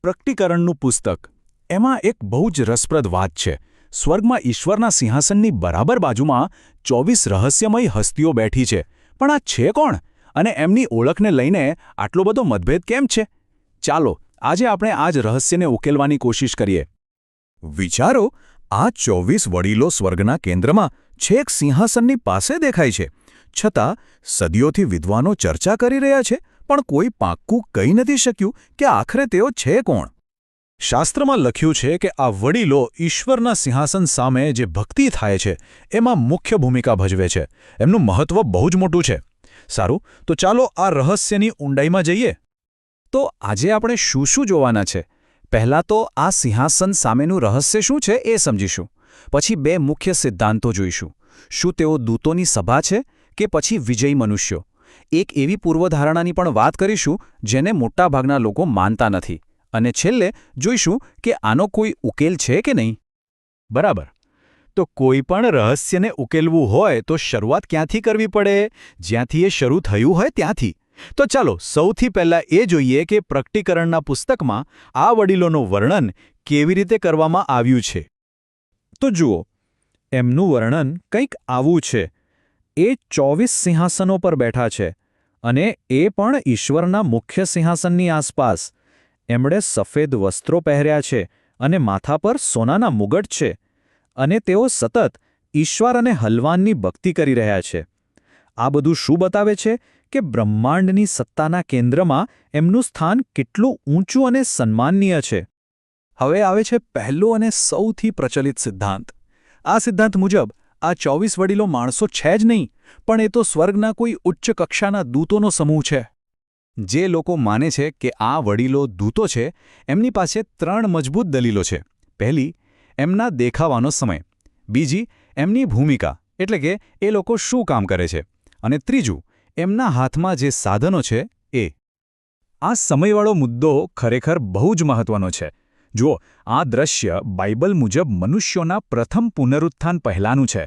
પ્રકટીકરણનું પુસ્તક એમાં એક બહુ જ રસપ્રદ વાત છે. સ્વર્ગમાં ઈશ્વરના સિંહાસનની બરાબર બાજુમાં 24 રહસ્યમય હસ્તીઓ બેઠી છે. પણ આ છે કોણ? અને એમની ઓળખને લઈને આટલો બધો મતભેદ કેમ છે? ચાલો આજે આપણે આ જ રહસ્યને ઉકેલવાની કોશિશ કરીએ. વિચારો, આ 24 વડીલો સ્વર્ગના કેન્દ્રમાં છેક સિંહાસનની પાસે દેખાય છે. છતાં સદીઓથી વિદ્વાનો ચર્ચા કરી રહ્યા છે, પણ કોઈ પાક્કું કહી નથી શક્યું કે આખરે તેઓ છે કોણ. શાસ્ત્રમાં લખ્યું છે કે આ વડીલો ઈશ્વરના સિંહાસન સામે જે ભક્તિ થાય છે એમાં મુખ્ય ભૂમિકા ભજવે છે. એમનું મહત્વ બહુ જ મોટું છે. સારું, તો ચાલો આ રહસ્યની ઊંડાઈમાં જઈએ. તો આજે આપણે શું શું જોવાના છે? પહેલાં તો આ સિંહાસન સામેનું રહસ્ય શું છે એ સમજીશું. પછી 2 મુખ્ય સિદ્ધાંતો જોઈશું. શું તેઓ દૂતોની સભા છે કે પછી વિજયી મનુષ્યો? એક એવી પૂર્વધારણાની પણ વાત કરીશું જેને મોટાભાગના લોકો માનતા નથી. અને છેલ્લે જોઈશું કે આનો કોઈ ઉકેલ છે કે નહીં. બરાબર. તો કોઈ પણ રહસ્યને ઉકેલવું હોય તો શરૂઆત ક્યાંથી કરવી પડે? જ્યાંથી એ શરૂ થયું હોય ત્યાંથી. તો ચાલો સૌથી પહેલાં એ જોઈએ કે પ્રકટીકરણના પુસ્તકમાં આ વડીલોનું વર્ણન કેવી રીતે કરવામાં આવ્યું છે. તો જુઓ, એમનું વર્ણન કંઈક આવું છે. એ 24 સિંહાસનો પર બેઠા છે, અને એ પણ ઈશ્વરના મુખ્ય સિંહાસનની આસપાસ. એમણે સફેદ વસ્ત્રો પહેર્યા છે અને માથા પર સોનાના મુગટ છે, અને તેઓ સતત ઈશ્વર અને હલવાનની ભક્તિ કરી રહ્યા છે. આ બધું શું બતાવે છે કે બ્રહ્માંડની સત્તાના કેન્દ્રમાં એમનું સ્થાન કેટલું ઊંચું અને સન્માનનીય છે. હવે આવે છે પહેલો અને સૌથી પ્રચલિત સિદ્ધાંત. આ સિદ્ધાંત મુજબ આ 24 વડીલો માણસો છે જ નહીં, પણ એ તો સ્વર્ગના કોઈ ઉચ્ચ કક્ષાના દૂતોનો સમૂહ છે. જે લોકો માને છે કે આ વડીલો દૂતો છે, એમની પાસે 3 મજબૂત દલીલો છે. પહેલી, એમના દેખાવાનો સમય. બીજી, એમની ભૂમિકા, એટલે કે એ લોકો શું કામ કરે છે. અને ત્રીજું, એમના હાથમાં જે સાધનો છે એ. આ સમયવાળો મુદ્દો ખરેખર બહુ જ મહત્વનો છે. જુઓ, આ દ્રશ્ય બાઇબલ મુજબ મનુષ્યોના પ્રથમ પુનરુત્થાન પહેલાંનું છે.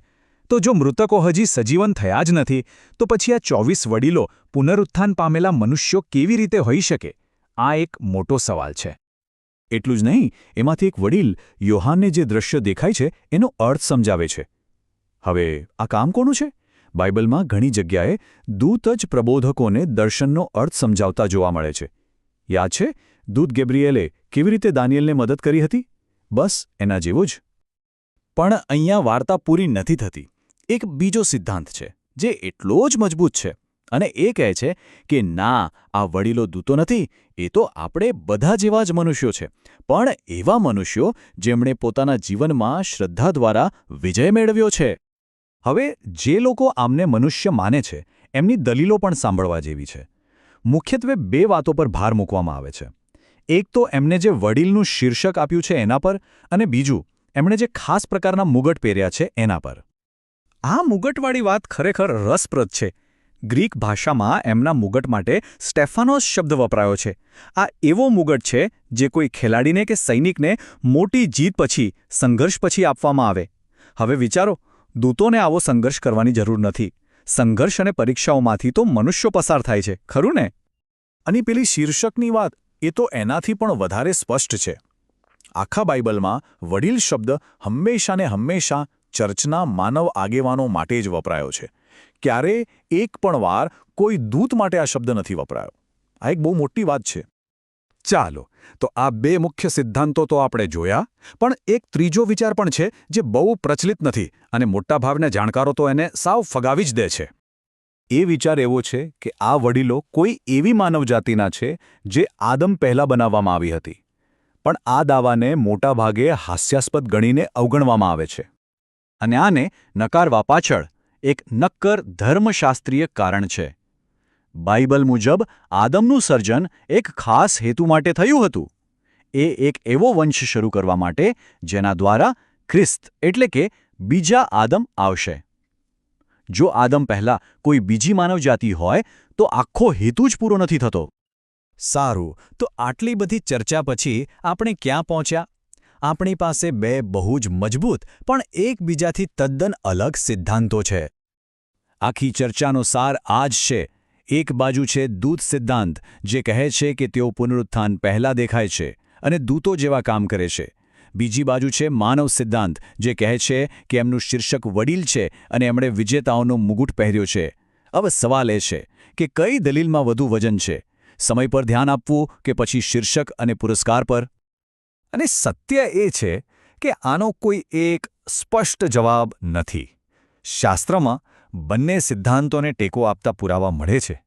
તો જો મૃતકો હજી સજીવન થયા જ નથી, તો પછી આ 24 વડીલો પુનરુત્થાન પામેલા મનુષ્યો કેવી રીતે હોઈ શકે? આ એક મોટો સવાલ છે. એટલું જ નહીં, એમાંથી એક વડીલ યોહાનને જે દ્રશ્ય દેખાય છે એનો અર્થ સમજાવે છે. હવે આ કામ કોનું છે? બાઇબલમાં ઘણી જગ્યાએ દૂત જ પ્રબોધકોને દર્શનનો અર્થ સમજાવતા જોવા મળે છે. યાદ છે દૂત ગેબ્રિએલે કેવી રીતે દાનિયેલને મદદ કરી હતી? બસ એના જેવું જ. પણ અહીંયા વાર્તા પૂરી નથી થતી. એક બીજો સિદ્ધાંત છે જે એટલો જ મજબૂત છે, અને એ કહે છે કે ના, આ વડીલો દૂતો નથી, એ તો આપણે બધા જેવા જ મનુષ્યો છે, પણ એવા મનુષ્યો જેમણે પોતાના જીવનમાં શ્રદ્ધા દ્વારા વિજય મેળવ્યો છે. હવે જે લોકો આમને મનુષ્ય માને છે એમની દલીલો પણ સાંભળવા જેવી છે. મુખ્યત્વે 2 વાતો પર ભાર મૂકવામાં આવે છે. એક તો એમને જે વડીલનું શીર્ષક આપ્યું છે એના પર, અને બીજું એમણે જે ખાસ પ્રકારના મુગટ પહેર્યા છે એના પર. આ મુગટવાળી વાત ખરેખર રસપ્રદ છે. ગ્રીક ભાષામાં એમના મુગટ માટે સ્ટેફાનોસ શબ્દ વપરાયો છે. આ એવો મુગટ છે જે કોઈ ખેલાડીને કે સૈનિકને મોટી જીત પછી, સંઘર્ષ પછી આપવામાં આવે. હવે વિચારો, દૂતોને આવો સંઘર્ષ કરવાની જરૂર નથી. સંઘર્ષ અને પરીક્ષાઓમાંથી તો મનુષ્યો પસાર થાય છે, ખરું ને? અને પેલી શીર્ષકની વાત, એ તો એનાથી પણ વધારે સ્પષ્ટ છે. આખા બાઇબલમાં વડીલ શબ્દ હંમેશા ને હંમેશા ચર્ચના માનવ આગેવાનો માટે જ વપરાયો છે. ક્યારેય એક પણ વાર કોઈ દૂત માટે આ શબ્દ નથી વપરાયો. આ એક બહુ મોટી વાત છે. ચાલો, તો આ 2 મુખ્ય સિદ્ધાંતો તો આપણે જોયા, પણ એક ત્રીજો વિચાર પણ છે જે બહુ પ્રચલિત નથી, અને મોટાભાગના જાણકારો તો એને સાવ ફગાવી જ દે છે. એ વિચાર એવો છે કે આ વડીલો કોઈ એવી માનવજાતિના છે જે આદમ પહેલાં બનાવવામાં આવી હતી. પણ આ દાવાને મોટાભાગે હાસ્યાસ્પદ ગણીને અવગણવામાં આવે છે. અને આને નકારવા પાછળ એક નક્કર ધર્મશાસ્ત્રીય કારણ છે. બાઇબલ મુજબ આદમનું સર્જન એક ખાસ હેતુ માટે થયું હતું. એ એક એવો વંશ શરૂ કરવા માટે જેના દ્વારા ખ્રિસ્ત એટલે કે બીજા આદમ આવશે. જો આદમ પહેલાં કોઈ બીજી માનવજાતિ હોય તો આખો હેતુ જ પૂરો નથી થતો. સારું, તો આટલી બધી ચર્ચા પછી આપણે ક્યાં પહોંચ્યા? આપણી પાસે 2 બહુ જ મજબૂત પણ એકબીજાથી તદ્દન અલગ સિદ્ધાંતો છે. આખી ચર્ચાનો સાર આ જ છે. એક બાજુ છે દૂત સિદ્ધાંત, જે કહે છે કે તેઓ પુનરુત્થાન પહેલાં દેખાય છે, અને દૂતો જેવા કામ કરે છે. બીજી બાજુ છે માનવ સિદ્ધાંત, જે કહે છે કે એમનું શીર્ષક વડીલ છે અને એમણે વિજેતાઓનો મુગુટ પહેર્યો છે. હવે સવાલ એ છે કે કઈ દલીલમાં વધુ વજન છે, સમય પર ધ્યાન આપવું કે પછી શીર્ષક અને પુરસ્કાર પર? અને સત્ય એ છે કે આનો કોઈ એક સ્પષ્ટ જવાબ નથી. શાસ્ત્રમાં બંને સિદ્ધાંતોને ટેકો આપતા પુરાવા મળે છે.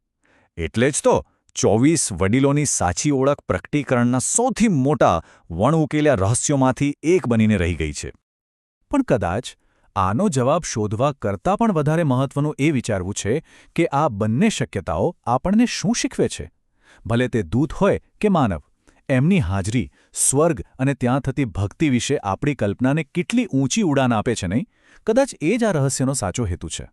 એટલે જ તો 24 વડીલોની સાચી ઓળખ પ્રકટીકરણના સૌથી મોટા વણઉકેલ્યા રહસ્યોમાંથી એક બનીને રહી ગઈ છે. પણ કદાચ આનો જવાબ શોધવા કરતાં પણ વધારે મહત્વનું એ વિચારવું છે કે આ બંને શક્યતાઓ આપણને શું શીખવે છે. ભલે તે દૂત હોય કે માનવ, એમની હાજરી સ્વર્ગ અને ત્યાં થતી ભક્તિ વિશે આપણી કલ્પનાને કેટલી ઊંચી ઉડાન આપે છે નહીં? કદાચ એ જ આ રહસ્યનો સાચો હેતુ છે.